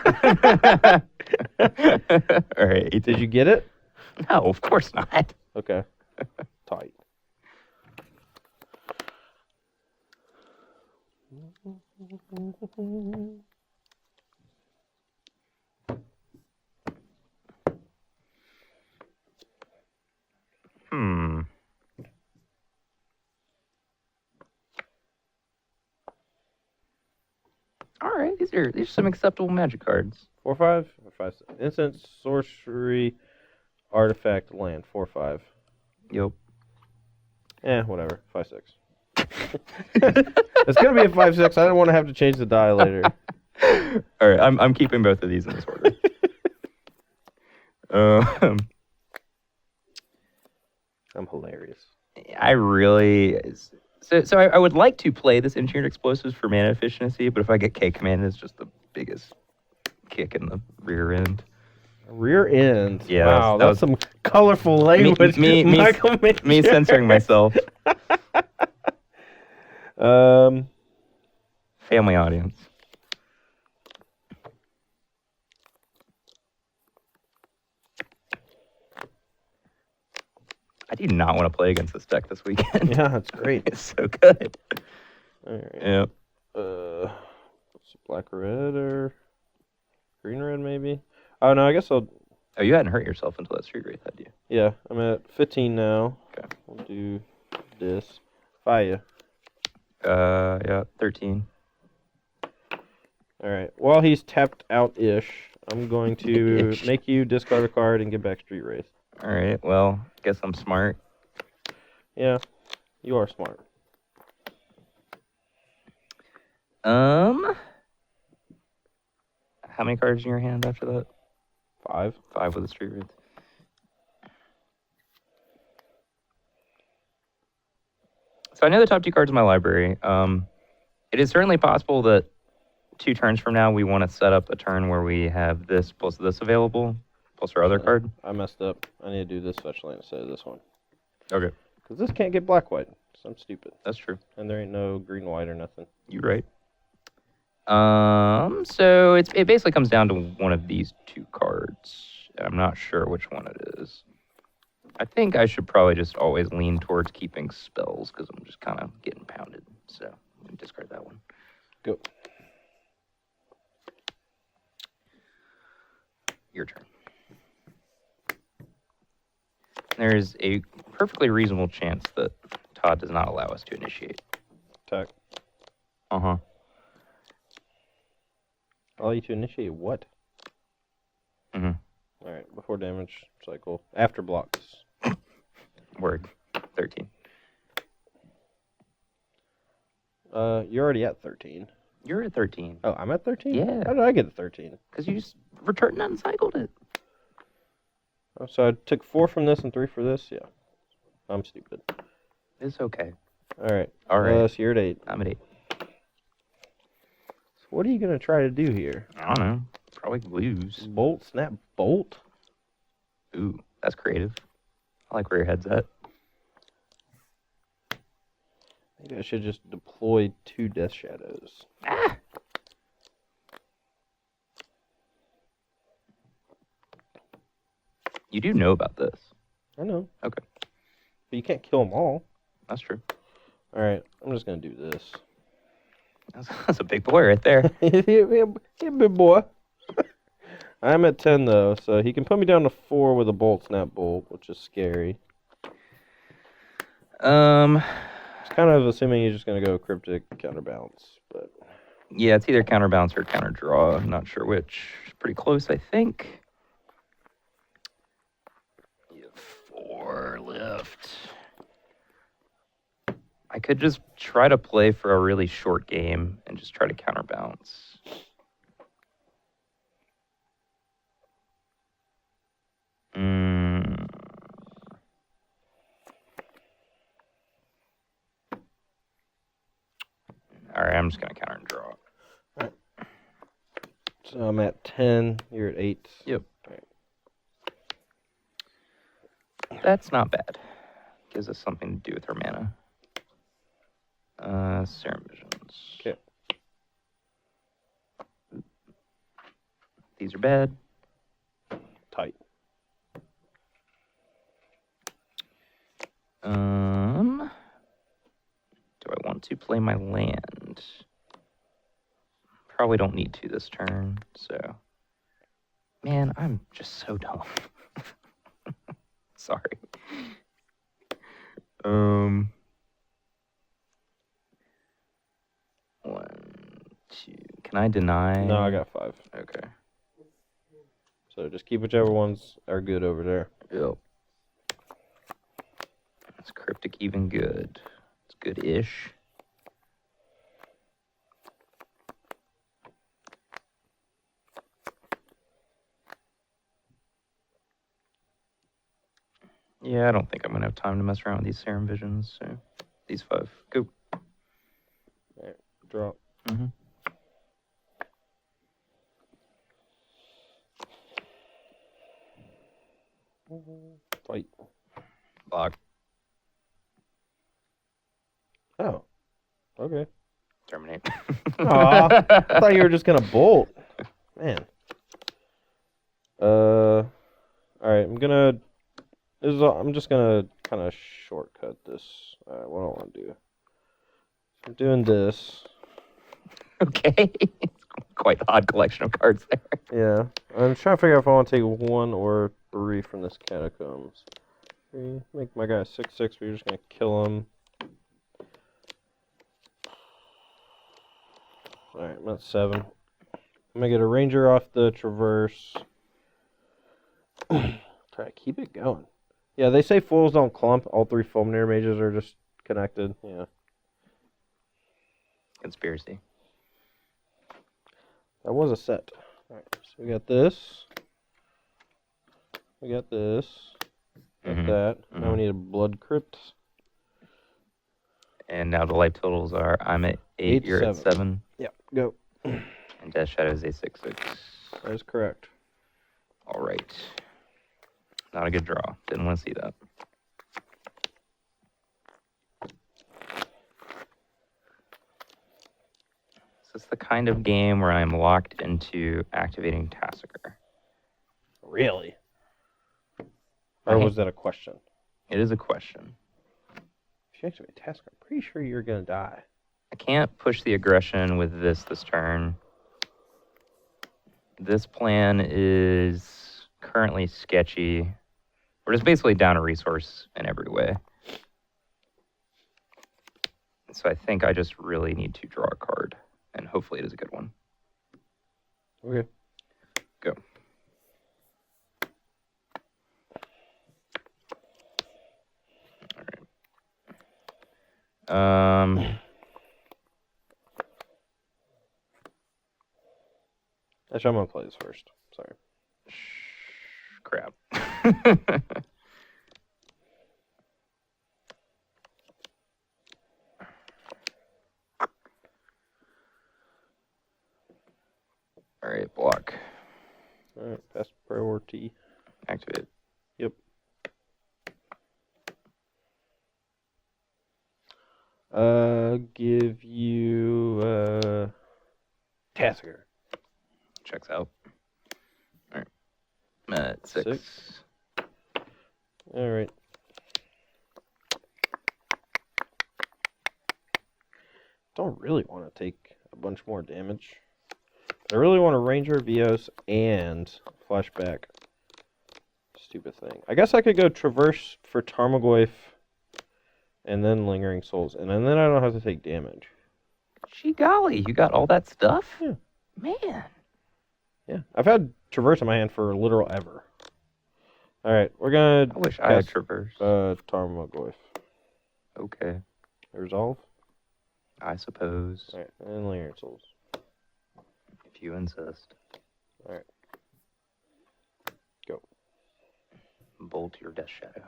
All right. Did you get it? No, of course not. Okay. Tight. All right. These are some acceptable Magic cards. 4/5 or 5/6. Instant sorcery artifact land 4/5. Yep. Whatever. 5/6. It's gonna be a 5/6. I don't want to have to change the die later. All right. I'm keeping both of these in this order. I'm hilarious. I really so I would like to play this engineered explosives for mana efficiency, but if I get K command, it's just the biggest kick in the rear end. Rear end. Yeah, wow, that's some colorful language. Me censoring myself. Family audience. I do not want to play against this deck this weekend. Yeah, that's great. It's so good. All right. Yep. Black red or green red maybe? Oh no, I guess I'll. Oh, you hadn't hurt yourself until that Street Wraith, had you? Yeah, I'm at 15 now. Okay. We'll do this. Fire. Yeah, 13. All right. While he's tapped out-ish, I'm going to make you discard a card and get back Street Wraith. All right. Well, guess I'm smart. Yeah, you are smart. How many cards in your hand after that? 5. 5 with a Street Wraith. So I know the top 2 cards in my library. It is certainly possible that 2 turns from now we want to set up a turn where we have this plus this available, plus our other card. I messed up. I need to do this fetch land instead of this one. Okay. Because this can't get black-white. So I'm stupid. That's true. And there ain't no green-white or nothing. You're right. So it basically comes down to one of these 2 cards. I'm not sure which one it is. I think I should probably just always lean towards keeping spells because I'm just kind of getting pounded. So let me discard that one. Go. Your turn. There's a perfectly reasonable chance that Todd does not allow us to initiate. Attack. Uh-huh. Allow you to initiate what? Mm-hmm. All right, before damage cycle. After blocks. Word. 13. You're already at 13. You're at 13. Oh, I'm at 13? Yeah. How did I get to 13? Because you just returned and uncycled it. Oh, so I took 4 from this and 3 for this? Yeah. I'm stupid. It's okay. All right. All right. So you're at 8. I'm at 8. So what are you going to try to do here? I don't know. Probably lose. Bolt, snap, bolt? Ooh, that's creative. I like where your head's at. Maybe I should just deploy 2 Death Shadows. Ah! You do know about this. I know. Okay. But you can't kill them all. That's true. All right. I'm just going to do this. That's a big boy right there. Yeah, big boy. I'm at 10, though, so he can put me down to 4 with a bolt, snap, bolt, which is scary. It's kind of assuming he's just going to go cryptic counterbalance, but... Yeah, it's either counterbalance or counterdraw. I'm not sure which. Pretty close, I think. You have 4 left. could just try to play for a really short game and just try to counterbalance. All right, I'm just going to counter and draw. All right. So I'm at 10. You're at 8. Yep. All right. That's not bad. Gives us something to do with our mana. Serum Visions. Okay. These are bad. Tight. Do I want to play my land? Probably don't need to this turn, so. Man, I'm just so dumb. Sorry. 1, 2. Can I deny? No, I got 5. Okay. So just keep whichever ones are good over there. Yep. It's cryptic even good. It's good-ish. Yeah, I don't think I'm going to have time to mess around with these Serum Visions, so these 5. Go. Alright, draw. Mm-hmm. Fight. Block. Oh. Okay. Terminate. Aw, I thought you were just gonna bolt. Man. Alright, I'm just gonna kind of shortcut this. Alright, what do I want to do? I'm doing this. Okay. Quite the odd collection of cards there. Yeah. I'm trying to figure out if I want to take 1 or 3 from this Catacombs. 3. Make my guy 6/6, but you're just gonna kill him. Alright, I'm at 7. I'm gonna get a Ranger off the Traverse. Try to keep it going. Yeah, they say fools don't clump. All 3 Fulminator mages are just connected. Yeah. Conspiracy. That was a set. Alright, so we got this. We got this. Got that. Now we need a Blood Crypt. And now the life totals are I'm at 8, you're at 7. Yep, go. And Death Shadow is a 6/6. That is correct. All right. Not a good draw. Didn't want to see that. Is this the kind of game where I'm locked into activating Tassiger? Really? Or was that a question? It is a question. If you activate Task, I'm pretty sure you're gonna die. I can't push the aggression with this turn. This plan is currently sketchy. We're just basically down a resource in every way. So I think I just really need to draw a card. And hopefully it is a good one. Okay. Go. All right. Actually, I'm gonna play this first. Sorry. Crap. All right, block. All right, pass priority. Activate. Yep. Give you Tasker. Checks out. All right. I'm at 6. All right. Don't really want to take a bunch more damage. I really want a Ranger, Vios, and Flashback. Stupid thing. I guess I could go Traverse for Tarmogoyf and then Lingering Souls, and then I don't have to take damage. Gee golly, you got all that stuff? Yeah. Man. Yeah. I've had Traverse in my hand for literal ever. All right, we're gonna. I wish I had Traverse. Tarmogoyf. Okay. Resolve. I suppose. All right, and Layered Souls. If you insist. All right. Go. Bolt your Death Shadow.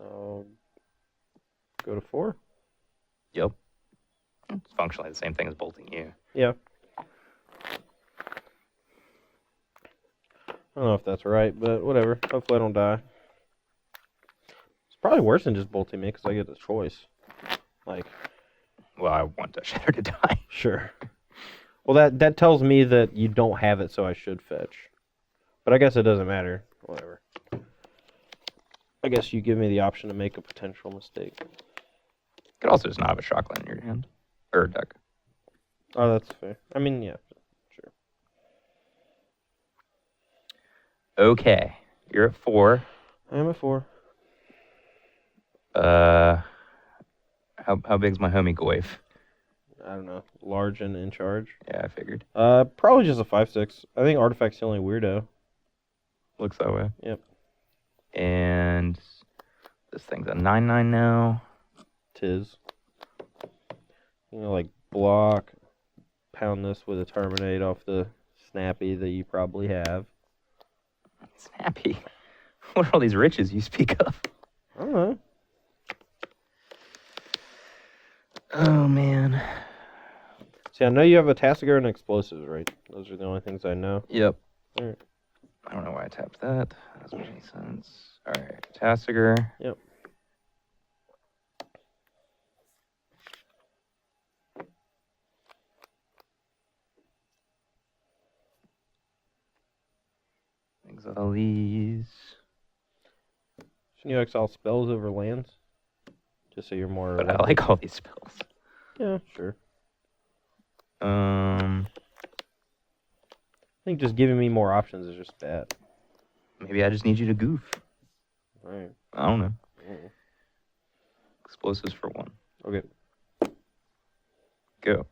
I'll go to 4. Yep. It's functionally the same thing as bolting you. Yeah. I don't know if that's right, but whatever. Hopefully I don't die. It's probably worse than just bolting me because I get the choice. Like, Well, I want Death Shadow to die. sure. Well, that tells me that you don't have it, so I should fetch. But I guess it doesn't matter. Whatever. I guess you give me the option to make a potential mistake. You could also just not have a Shockland in your hand. Or deck. Oh, that's fair. I mean, yeah, sure. Okay. You're at 4. I am at 4. How big's my homie Goif? I don't know. Large and in charge. Yeah, I figured. Probably just a 5/6. I think Artifact's the only weirdo. Looks that way. Yep. And this thing's a 9/9 now. Tis. You know, like block, pound this with a Terminate off the Snappy that you probably have. Snappy. What are all these riches you speak of? I don't know. Oh, man. See, I know you have a Tassiger and explosives, right? Those are the only things I know. Yep. All right. I don't know why I tapped that. That doesn't make any sense. All right. Tassiger. Yep. Exile these. Shouldn't you exile spells over lands? Just so you're more... But I like all these spells. Yeah, sure. Um, I think just giving me more options is just bad. maybe I just need you to goof. All right. I don't know. Mm. Explosives for 1. Okay. Go.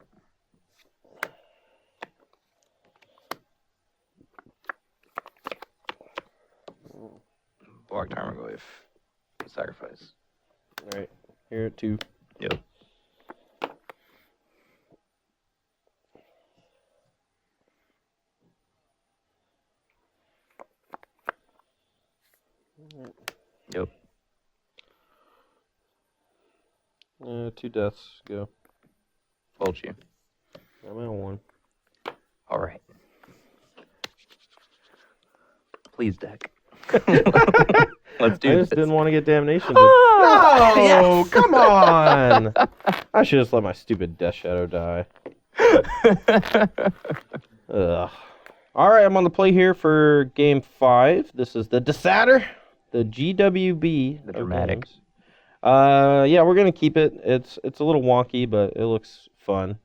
Block Tarmogoyf. Sacrifice. All right. Here at 2. Yep. Yep. 2 deaths. Go. Bolt you. I'm at 1. All right. Please, deck. Let's do I this. just didn't want to get damnation. Oh, No, yes. come on! I should just let my stupid Death Shadow die. Ugh. All right, I'm on the play here for Game 5. This is the Decider, the GWB. The dramatic. Games. Yeah, we're gonna keep it. It's a little wonky, but it looks fun.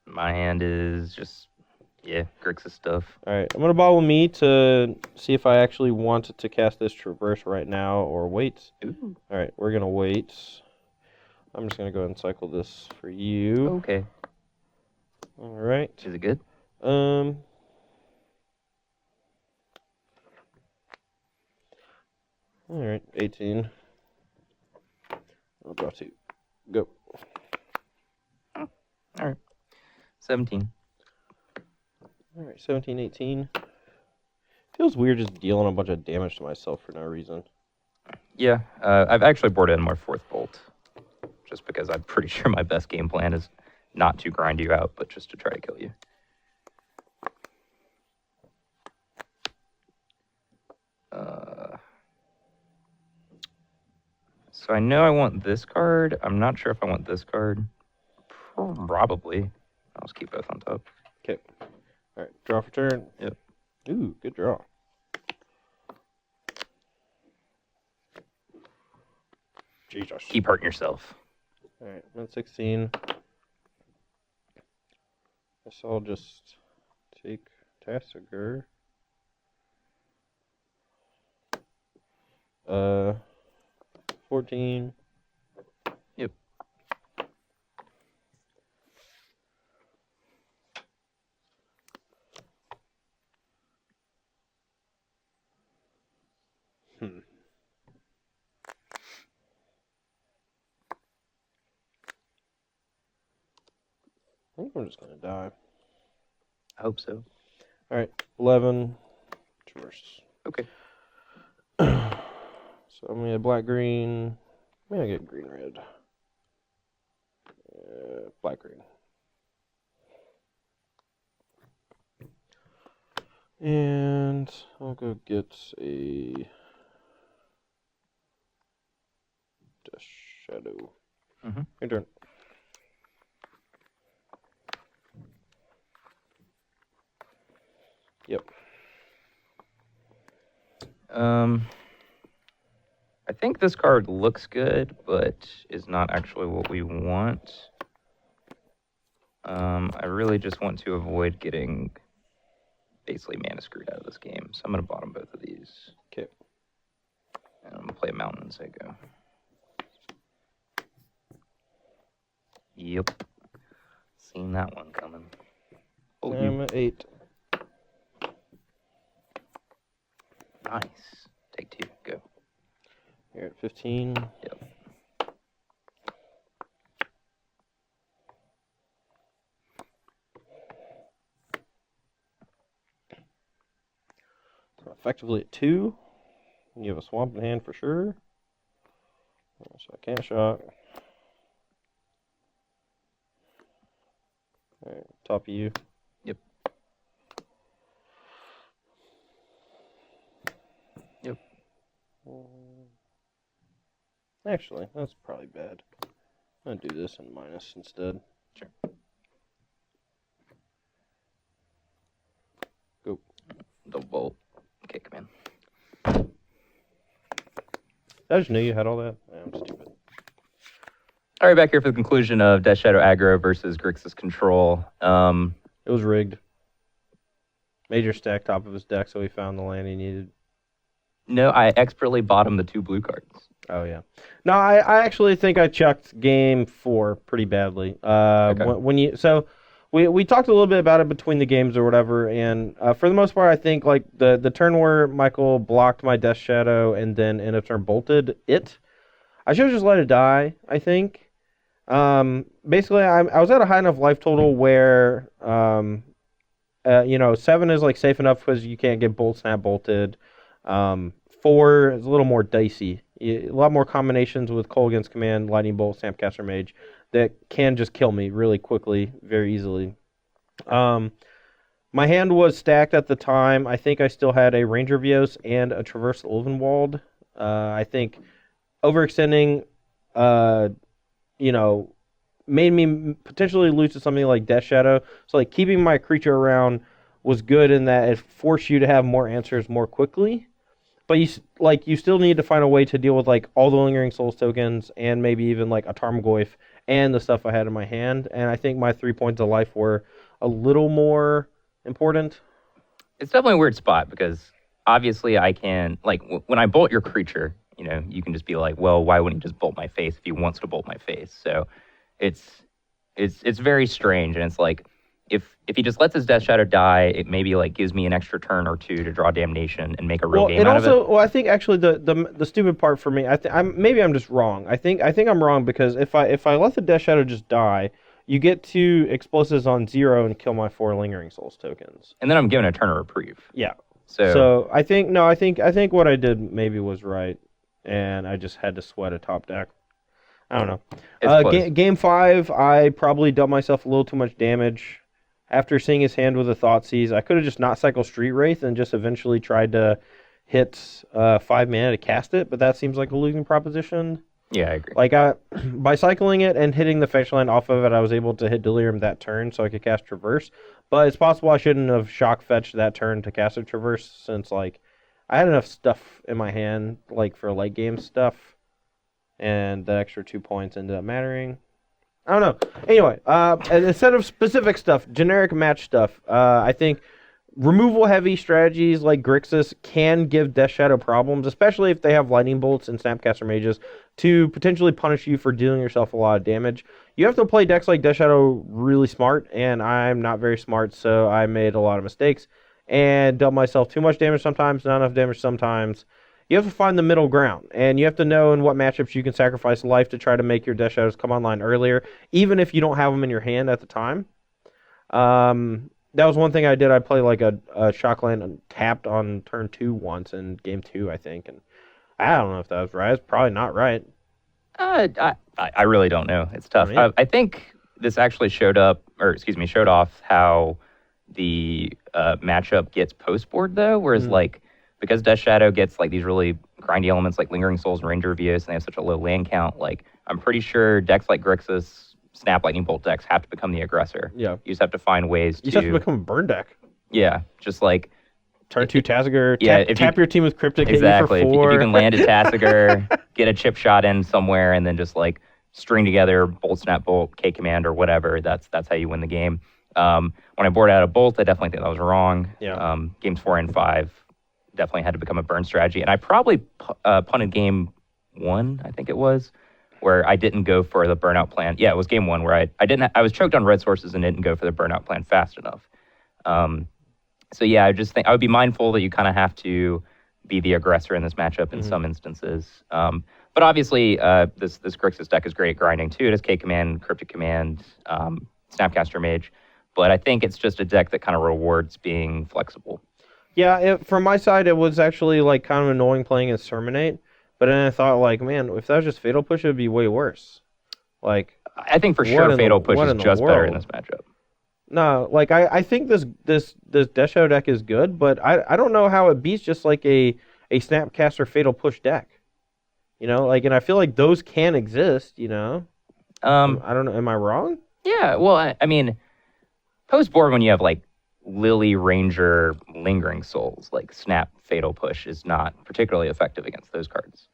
My hand is just, yeah, Grixis stuff. All right, I'm gonna bottle me to see if I actually want to cast this Traverse right now or wait. Ooh. All right, we're gonna wait. I'm just gonna go ahead and cycle this for you. Okay. All right. Is it good? All right, 18. I'll draw 2. Go. All right. 17. All right, 17, 18. Feels weird just dealing a bunch of damage to myself for no reason. Yeah, I've actually boarded in more 4th Bolt, just because I'm pretty sure my best game plan is not to grind you out, but just to try to kill you. So I know I want this card. I'm not sure if I want this card. Probably. I'll just keep both on top. Okay. All right, draw for turn. Yep. Ooh, good draw. Jesus. Keep hurting yourself. All right, I'm at 16. Guess I'll just take Tassiger. 14. Yep. think I'm just going to die. I hope so. All right, 11, traverse. Okay. So I'm going to get black-green. I'm going to get green-red. Black-green. And I'll go get a Death Shadow. Mm-hmm. Your turn. Yep. I think this card looks good, but is not actually what we want. I really just want to avoid getting basically mana screwed out of this game, so I'm going to bottom both of these. Okay. And I'm going to play a mountain and say go. Yep. Seen that one coming. Oh, I'm at 8. Nice. Take 2. Go. You're at 15. Yep. So effectively at 2. You have a swamp in hand for sure. So I can't shock. Alright, top of you. Yep. Yep. Actually, that's probably bad. I'm going to do this in minus instead. Sure. Go. Double bolt. Okay, come in. I just knew you had all that. I'm stupid. All right, back here for the conclusion of Death Shadow aggro versus Grixis control. It was rigged. Major stack top of his deck, so he found the land he needed. No, I expertly bottomed the 2 blue cards. Oh, yeah. No, I actually think I chucked game 4 pretty badly. Okay. We talked a little bit about it between the games or whatever, and for the most part, I think like the turn where Michael blocked my Death Shadow and then end of turn bolted it, I should have just let it die, I think. Basically, I was at a high enough life total where, 7 is like safe enough because you can't get bolt snap bolted. 4 is a little more dicey. A lot more combinations with Cold Against Command, Lightning Bolt, Snapcaster Mage that can just kill me really quickly, very easily. My hand was stacked at the time. I think I still had a Ranger Vios and a Traverse Ulvenwald. I think overextending, made me potentially lose to something like Death Shadow. So like keeping my creature around was good in that it forced you to have more answers more quickly. But you still need to find a way to deal with like all the Lingering Souls tokens and maybe even like a Tarmogoyf and the stuff I had in my hand. And I think my 3 points of life were a little more important. It's definitely a weird spot because obviously I can, like, when I bolt your creature, you can just be like, well, why wouldn't he just bolt my face if he wants to bolt my face? So it's very strange, and it's like if he just lets his Death Shadow die, it maybe like gives me an extra turn or 2 to draw Damnation and make a real game out of it. Well, I think actually the stupid part for me, maybe I'm just wrong. I think I'm wrong because if I let the Death Shadow just die, you get 2 explosives on 0 and kill my 4 Lingering Souls tokens. And then I'm given a turn of reprieve. Yeah. So I think what I did maybe was right, and I just had to sweat a top deck. I don't know. Game 5, I probably dealt myself a little too much damage. After seeing his hand with a Thoughtseize, I could have just not cycled Street Wraith and just eventually tried to hit 5 mana to cast it, but that seems like a losing proposition. Yeah, I agree. Like by cycling it and hitting the fetch land off of it, I was able to hit Delirium that turn so I could cast Traverse. But it's possible I shouldn't have shock fetched that turn to cast a Traverse since like I had enough stuff in my hand like for late game stuff, and the extra 2 points ended up mattering. I don't know. Anyway, instead of specific stuff, generic match stuff, I think removal-heavy strategies like Grixis can give Death Shadow problems, especially if they have Lightning Bolts and Snapcaster Mages to potentially punish you for dealing yourself a lot of damage. You have to play decks like Death Shadow really smart, and I'm not very smart, so I made a lot of mistakes and dealt myself too much damage sometimes, not enough damage sometimes. You have to find the middle ground, and you have to know in what matchups you can sacrifice life to try to make your Death Shadows come online earlier, even if you don't have them in your hand at the time. That was one thing I did. I played like a shock land tapped on turn 2 once in game 2, I think, and I don't know if that was right. It's probably not right. I really don't know. It's tough. Yeah. I think this actually showed off how the matchup gets post board though. Whereas like because Death Shadow gets like these really grindy elements like Lingering Souls and Ranger Revios, and they have such a low land count. Like I'm pretty sure decks like Grixis, Snap Lightning Bolt decks have to become the aggressor. Yeah. You just have to find ways You just have to become a burn deck. Yeah, just like turn 2 Tasigur. Yeah, tap your team with Cryptic. Exactly. Hit you for 4. If you can land a Tasigur, get a chip shot in somewhere, and then just like string together Bolt, Snap, Bolt, K Command, or whatever. That's how you win the game. When I boarded out a Bolt, I definitely think that was wrong. Yeah. Games 4 and 5 definitely had to become a burn strategy, and I probably punted game 1. I think it was where I didn't go for the burnout plan. Yeah, it was game 1 where I was choked on red sources and didn't go for the burnout plan fast enough. So yeah, I just think I would be mindful that you kind of have to be the aggressor in this matchup in some instances. But obviously, this Grixis deck is great at grinding too. It has K Command, Cryptic Command, Snapcaster Mage. But I think it's just a deck that kind of rewards being flexible. Yeah, from my side, it was actually like kind of annoying playing as Terminate. But then I thought, like, man, if that was just Fatal Push, it would be way worse. Like, I think for sure Fatal Push is just better in this matchup. No, like I think this Death Shadow deck is good, but I don't know how it beats just like a Snapcaster Fatal Push deck. You know, like, and I feel like those can exist. You know, I don't know. Am I wrong? Yeah. Well, I mean, post board when you have like Lily, Ranger, Lingering Souls, like Snap Fatal Push is not particularly effective against those cards.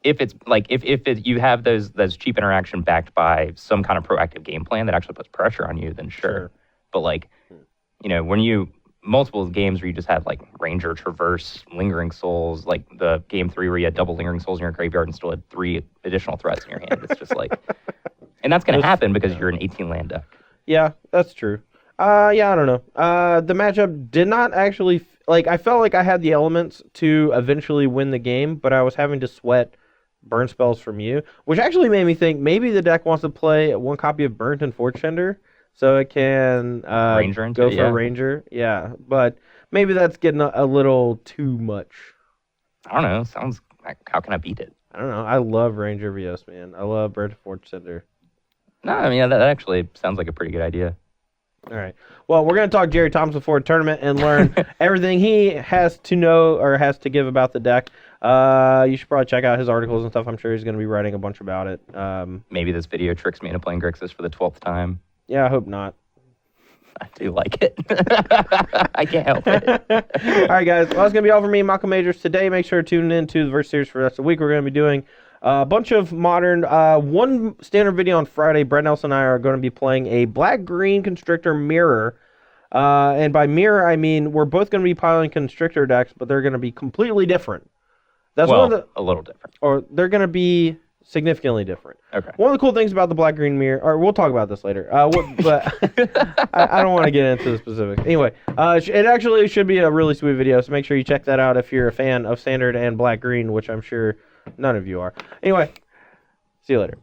If it's like if you have those cheap interaction backed by some kind of proactive game plan that actually puts pressure on you, then sure. But like, you know, when you multiple games where you just had like Ranger, Traverse, Lingering Souls, like the game 3 where you had double Lingering Souls in your graveyard and still had 3 additional threats in your hand, it's just like, and that's going to happen because you're an 18 land deck. Yeah, that's true. Yeah, I don't know. The matchup did not actually like. I felt like I had the elements to eventually win the game, but I was having to sweat burn spells from you, which actually made me think maybe the deck wants to play 1 copy of Burnt and Fortune, so it can go for Ranger. Yeah, but maybe that's getting a little too much. I don't know. Sounds like, how can I beat it? I don't know. I love Ranger Vios, man. I love Burnt and Fortune. No, I mean, that actually sounds like a pretty good idea. All right. Well, we're going to talk Jerry Thompson before the tournament and learn everything he has to know or has to give about the deck. You should probably check out his articles and stuff. I'm sure he's going to be writing a bunch about it. Maybe this video tricks me into playing Grixis for the 12th time. Yeah, I hope not. I do like it. I can't help it. All right, guys. Well, that's going to be all for me, Malcolm Majors. Today, make sure to tune in to the Verse Series for the rest of the week. We're going to be doing a bunch of modern, one standard video on Friday. Brett Nelson and I are going to be playing a black-green Constrictor mirror. And by mirror, I mean we're both going to be piloting Constrictor decks, but they're going to be completely different. That's a little different. Or they're going to be significantly different. Okay. One of the cool things about the black-green mirror, or we'll talk about this later, but I don't want to get into the specifics. Anyway, it actually should be a really sweet video, so make sure you check that out if you're a fan of standard and black-green, which I'm sure none of you are. Anyway, see you later.